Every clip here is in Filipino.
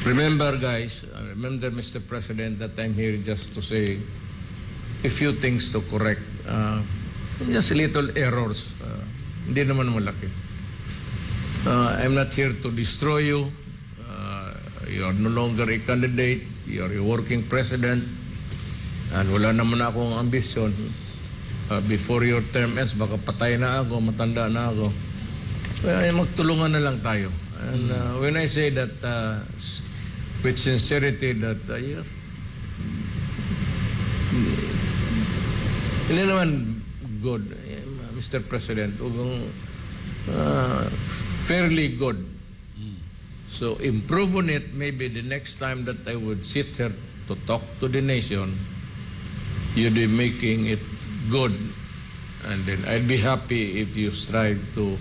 Remember, guys, remember, Mr. President, that I'm here just to say a few things to correct. Just little errors. Hindi naman malaki. I'm not here to destroy you. You are no longer a candidate. You are a working president. And wala naman akong ambisyon. Before your term ends, baka patay na ako, matanda na ako. Magtulungan na lang tayo. And when I say that with sincerity that hindi naman good, Mr. President, fairly good. So improve on it. Maybe the next time that I would sit here to talk to the nation, you'd be making it good, and then I'd be happy if you strive to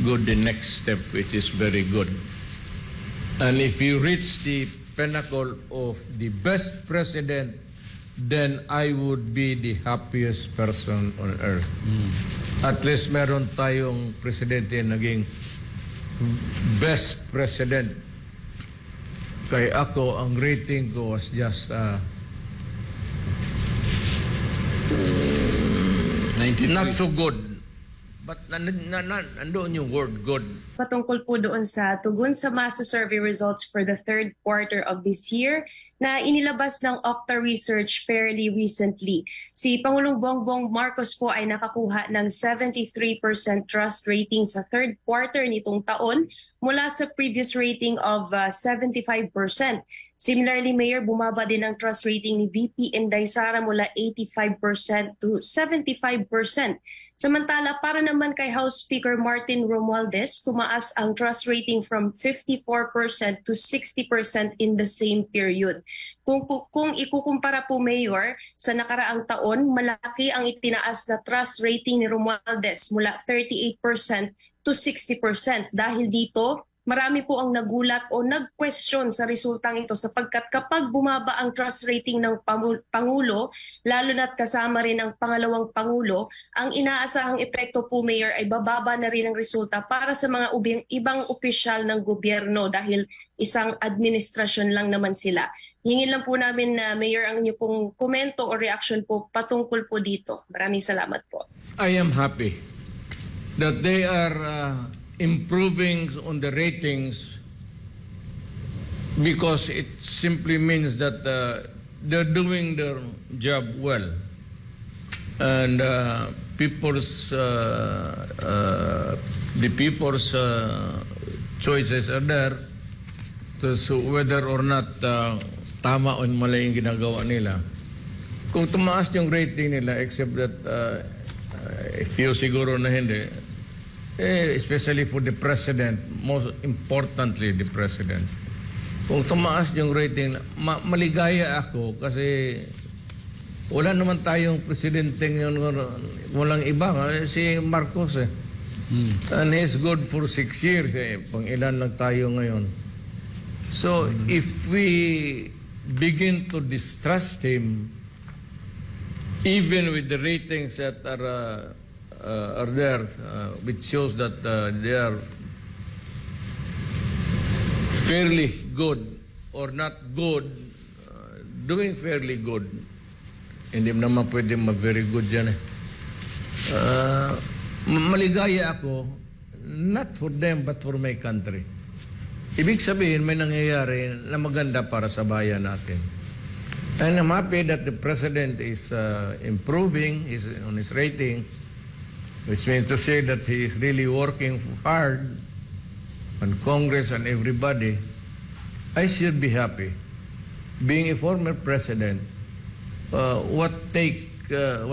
go the next step, which is very good. And if you reach the pinnacle of the best president, then I would be the happiest person on earth. At least meron tayong presidente naging best president. Kaya ako, ang rating ko was just 93. Not so good. But nandoon yung word good. Patungkol po doon sa tugon sa masa survey results for the third quarter of this year na inilabas ng Okta Research fairly recently. Si Pangulong Bongbong Marcos po ay nakakuha ng 73% trust rating sa third quarter nitong taon mula sa previous rating of 75%. Similarly, Mayor, bumaba din ang trust rating ni VP Inday Sara mula 85% to 75%. Samantala, para naman kay House Speaker Martin Romualdez, tumaas ang trust rating from 54% to 60% in the same period. Kung ikukumpara po, Mayor, sa nakaraang taon, malaki ang itinaas na trust rating ni Romualdez mula 38% to 60%. Dahil dito, marami po ang nagulat o nag-question sa resultang ito sapagkat kapag bumaba ang trust rating ng Pangulo, lalo na't kasama rin ang pangalawang Pangulo, ang inaasahang epekto po, Mayor, ay bababa na rin ang resulta para sa mga ibang opisyal ng gobyerno dahil isang administrasyon lang naman sila. Hingin lang po namin na, Mayor, ang inyong pong komento o reaction po patungkol po dito. Maraming salamat po. I am happy that they are improving on the ratings because it simply means that they're doing their job well, and the people's choices are there to so whether or not tama o mali yung ginagawa nila. Kung tumaas yung rating nila, except that if you siguro na hindi, especially for the president, most importantly the president. Kung tumaas yung rating, maligaya ako kasi wala naman tayong presidente walang iba. Si Marcos and he's good for 6 years. Pang ilan lang tayo ngayon. So if we begin to distrust him, even with the ratings that are there, which shows that they are fairly good or not good, doing fairly good. Hindi naman pwede ma-very good yan. Maligaya ako, not for them but for my country. Ibig sabihin, may nangyayari na maganda para sa bayan natin. And I'm happy that the President is improving on his rating, which means to say that he is really working hard on Congress and everybody. I should be happy. Being a former president, what takes the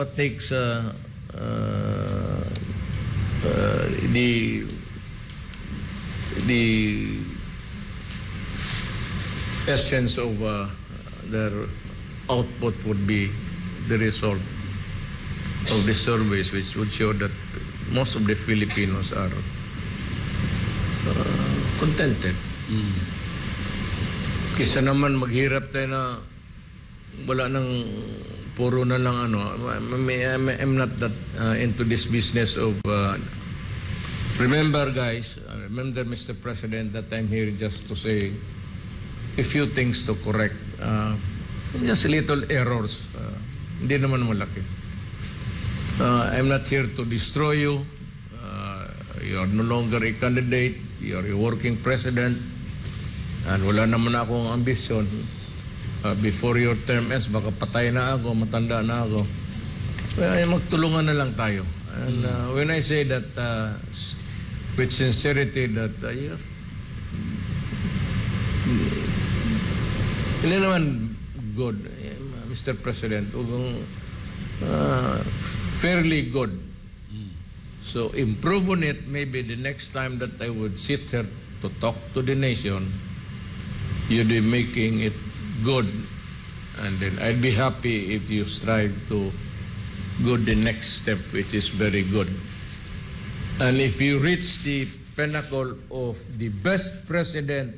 essence of their output would be the result of the surveys, which would show that most of the Filipinos are contented. Kisa naman maghirap tayo na wala nang puro na lang ano. I'm not that into this business of remember, guys, remember, Mr. President, that I'm here just to say a few things to correct. Just little errors. Hindi naman malaki. I'm not here to destroy you. You're no longer a candidate. You're a working president. And wala naman akong ambisyon. Before your term ends, baka patay na ako, matanda na ako. Magtulungan na lang tayo. And when I say that with sincerity that hindi naman good, Mr. President, fairly good. So improve on it. Maybe the next time that I would sit here to talk to the nation, you'd be making it good. And then I'd be happy if you strive to go the next step, which is very good. And if you reach the pinnacle of the best president,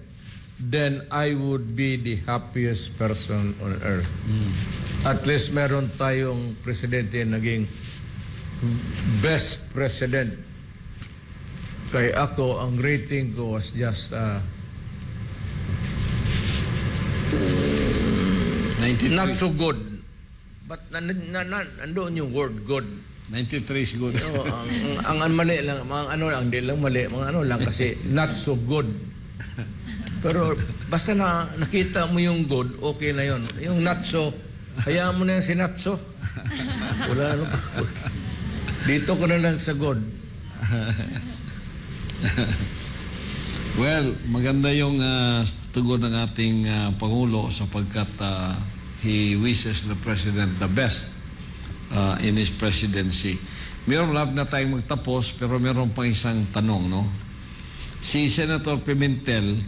then I would be the happiest person on earth. At least meron tayong presidente naging best president. Kaya ako, ang rating ko was just 93. not so good. But nandoon yung word good. 93 is good. Ang mali lang, hindi lang mali, lang kasi not so good. Pero basta na nakita mo yung good, okay na yon. Yung not so, hayaan mo na yung si not so. Wala ano pa. Dito ko na lang sa good. Well, maganda yung tugon ng ating Pangulo sapagkat he wishes the President the best in his presidency. Meron lab na tayong magtapos pero meron pang isang tanong, no? Si Senator Pimentel,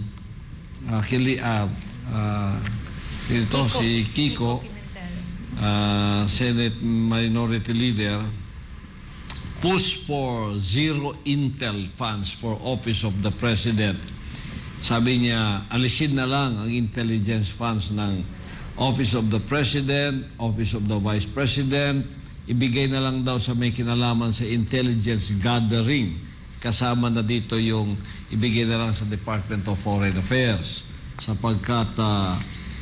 si Kiko, Senate Minority Leader, push for zero intel funds for Office of the President. Sabi niya, alisin na lang ang intelligence funds ng Office of the President, Office of the Vice President, ibigay na lang daw sa may kinalaman sa intelligence gathering. Kasama na dito yung ibigay na lang sa Department of Foreign Affairs sapagkat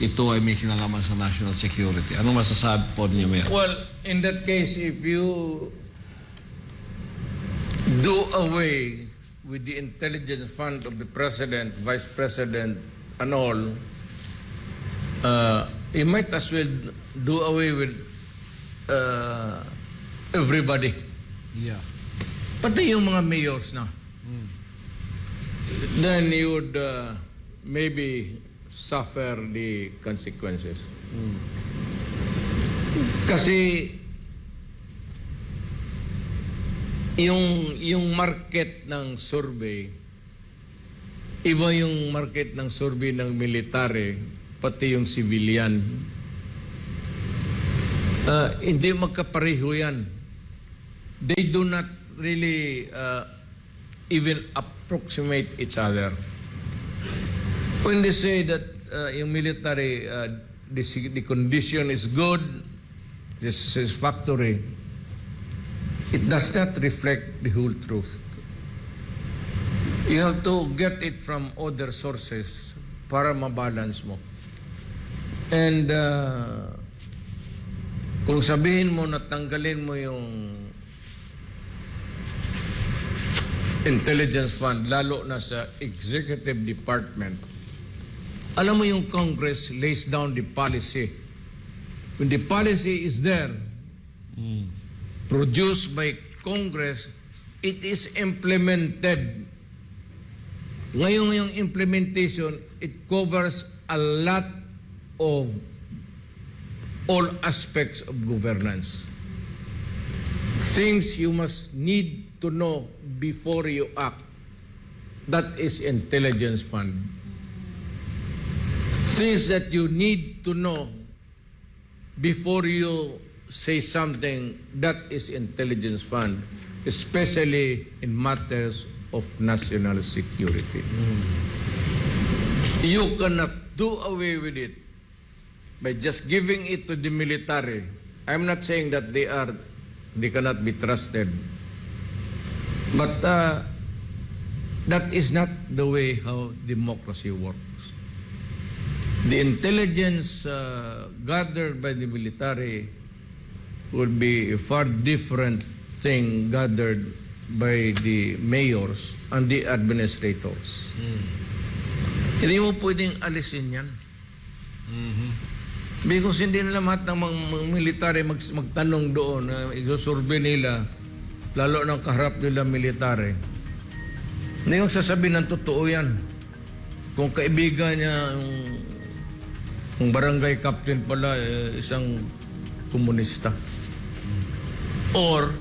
ito ay may kinalaman sa national security. Ano masasabi po niyo, Mayor? Well, in that case, if you do away with the intelligence fund of the President, Vice President, and all, you might as well do away with everybody. Yeah. Pati yung mga mayors na. Then you would maybe suffer the consequences. Kasi yung market ng survey, iba yung market ng survey ng military, pati yung civilian. Hindi magkapareho yan. They do not really even approximate each other. When they say that yung military, the condition is good, this is factory, it does not reflect the whole truth. You have to get it from other sources para mabalance mo. And kung sabihin mo na tanggalin mo yung intelligence fund, lalo na sa executive department, alam mo yung Congress lays down the policy. When the policy is there, produced by Congress, it is implemented. Ngayon yung implementation, it covers a lot of all aspects of governance. Things you must need to know before you act. That is intelligence fund. Things that you need to know before you say something, that is intelligence fund, especially in matters of national security. You cannot do away with it by just giving it to the military. I'm not saying that they cannot be trusted. But that is not the way how democracy works. The intelligence gathered by the military would be a far different thing gathered by the mayors and the administrators. Hindi mo pwedeng alisin yan. Because hindi nila lahat ng mga military magtanong doon, isusurvey nila, lalo ng kaharap nila military. Hindi magsasabi ng totoo yan. Kung kaibigan niya, ang barangay captain pala, isang komunista. Or,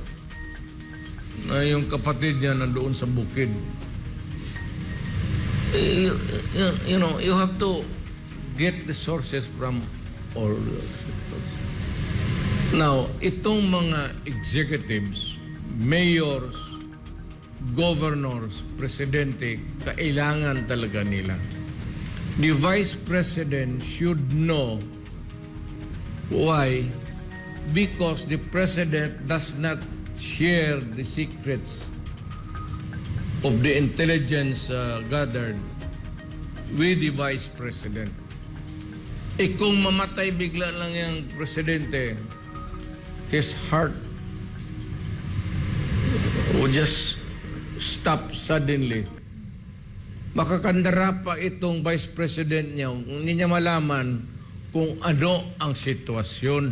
yung kapatid niya nandoon sa bukid. You know, you have to get the sources from all. Now, itong mga executives, mayors, governors, presidente, kailangan talaga nila. The vice president should know why. Because the president does not share the secrets of the intelligence gathered with the vice president. Kung mamatay bigla lang yung presidente, his heart will just stop suddenly. Makakandara pa itong vice president niya, hindi niya malaman kung ano ang sitwasyon.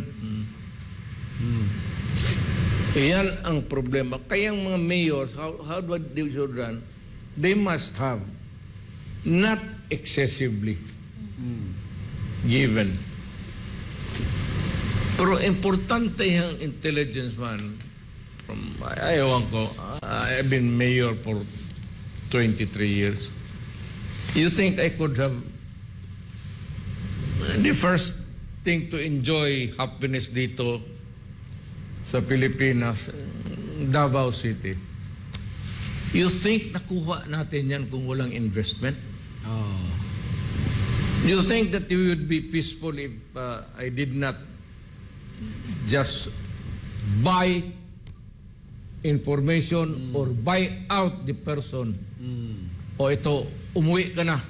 Iyan ang problema. Kaya ang mga mayors, how do they should run? They must have not excessively given. Pero importante yung intelligence man. Ayawan ko, I've been mayor for 23 years. You think I could have the first thing to enjoy happiness dito sa Pilipinas, Davao City. You think nakuha natin yan kung walang investment? You think that we would be peaceful if I did not just buy information or buy out the person? O ito, umuwi ka na.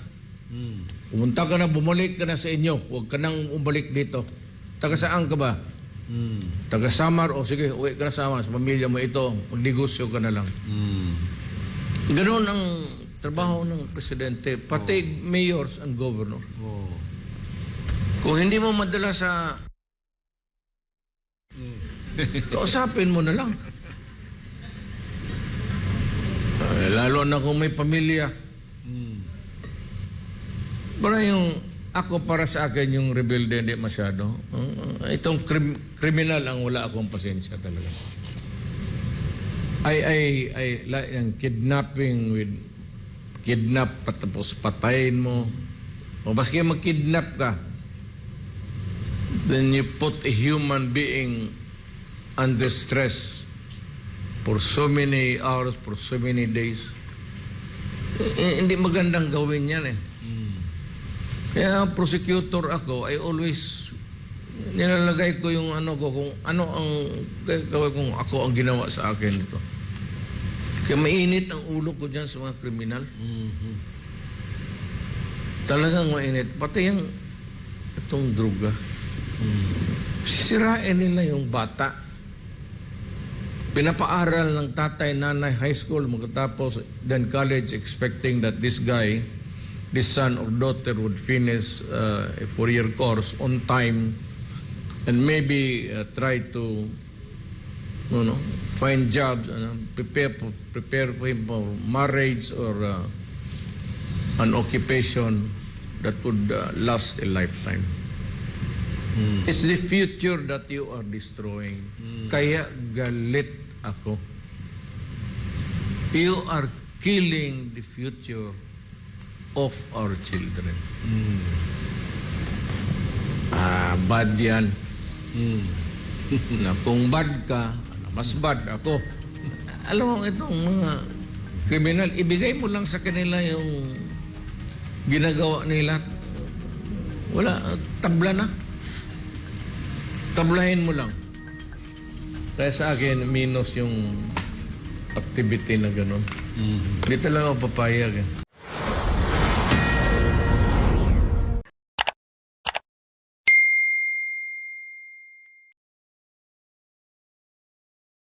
Pumunta ka na, bumalik ka na sa inyo. Huwag ka nang umalik dito. Taga saan ka ba? Taga Samar, o sige, uwi ka na Samar, sa pamilya mo ito, magnegosyo ka na lang. Ganoon ang trabaho ng presidente, pati mayors and governor. Kung hindi mo madala sa kausapin mo na lang. Lalo na kung may pamilya. Pero yung ako, para sa akin, yung rebelde hindi masyado. Itong kriminal ang wala akong pasensya talaga. Like yung kidnapping with kidnap patapos patayin mo. O baski mag-kidnap ka, then you put a human being under stress for so many hours, for so many days. Hindi magandang gawin yan eh. Kaya prosecutor ako, I always nilalagay ko yung ano ko, kung ano ang kung ako ang ginawa sa akin ito. Kaya mainit ang ulo ko dyan sa mga kriminal. Talagang mainit. Pati yung itong droga. Sisirain nila yung bata. Pinapaaral ng tatay, nanay, high school, magkatapos, then college, expecting that this guy, this son or daughter would finish a 4-year course on time and maybe try to, find jobs, prepare for him for marriage or an occupation that would last a lifetime. It's the future that you are destroying. Kaya galit ako. You are killing the future of our children. Bad yan. Na kung bad ka, mas bad ako. Alam mo, itong mga kriminal, ibigay mo lang sa kanila yung ginagawa nila. Wala, tabla na. Tablahin mo lang. Kaya sa akin, minus yung activity na gano'n. Hindi talaga ako papayag.